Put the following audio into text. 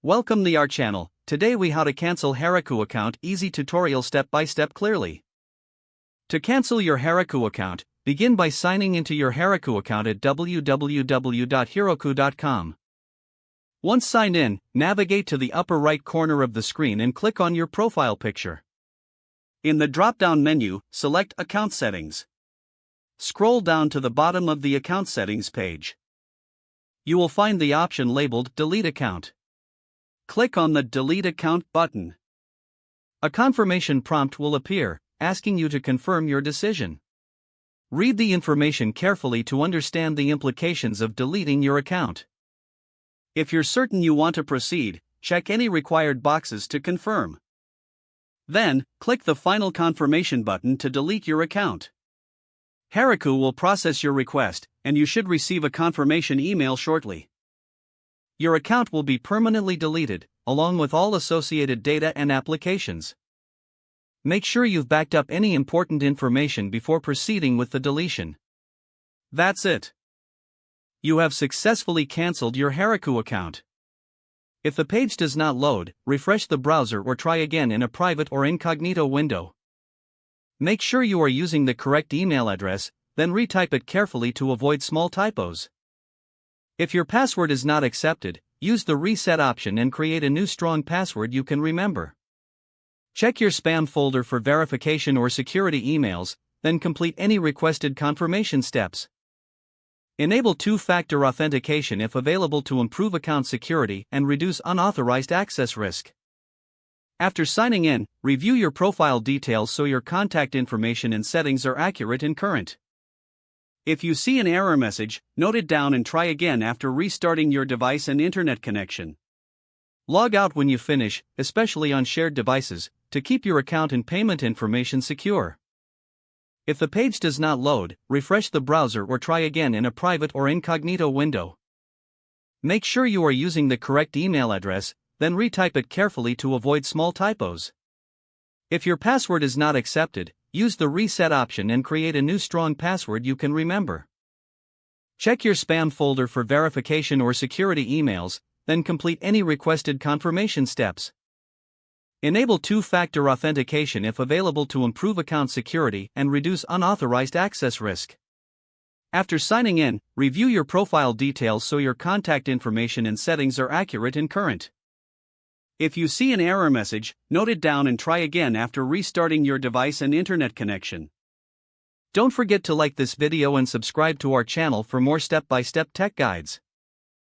Welcome to our channel. Today we how to cancel Heroku account, easy tutorial step by step clearly. To cancel your Heroku account, begin by signing into your Heroku account at www.heroku.com. Once signed in, navigate to the upper right corner of the screen and click on your profile picture. In the drop-down menu, select Account Settings. Scroll down to the bottom of the Account Settings page. You will find the option labeled Delete Account. Click on the Delete Account button. A confirmation prompt will appear, asking you to confirm your decision. Read the information carefully to understand the implications of deleting your account. If you're certain you want to proceed, check any required boxes to confirm. Then, click the Final Confirmation button to delete your account. Heroku will process your request, and you should receive a confirmation email shortly. Your account will be permanently deleted, along with all associated data and applications. Make sure you've backed up any important information before proceeding with the deletion. That's it. You have successfully canceled your Heroku account. If the page does not load, refresh the browser or try again in a private or incognito window. Make sure you are using the correct email address, then retype it carefully to avoid small typos. If your password is not accepted, use the reset option and create a new strong password you can remember. Check your spam folder for verification or security emails, then complete any requested confirmation steps. Enable two-factor authentication if available to improve account security and reduce unauthorized access risk. After signing in, review your profile details so your contact information and settings are accurate and current. If you see an error message, note it down and try again after restarting your device and internet connection. Log out when you finish, especially on shared devices, to keep your account and payment information secure. If the page does not load, refresh the browser or try again in a private or incognito window. Make sure you are using the correct email address, then retype it carefully to avoid small typos. If your password is not accepted, use the reset option and create a new strong password you can remember. Check your spam folder for verification or security emails, then complete any requested confirmation steps. Enable two-factor authentication if available to improve account security and reduce unauthorized access risk. After signing in, review your profile details so your contact information and settings are accurate and current. If you see an error message, note it down and try again after restarting your device and internet connection. Don't forget to like this video and subscribe to our channel for more step-by-step tech guides.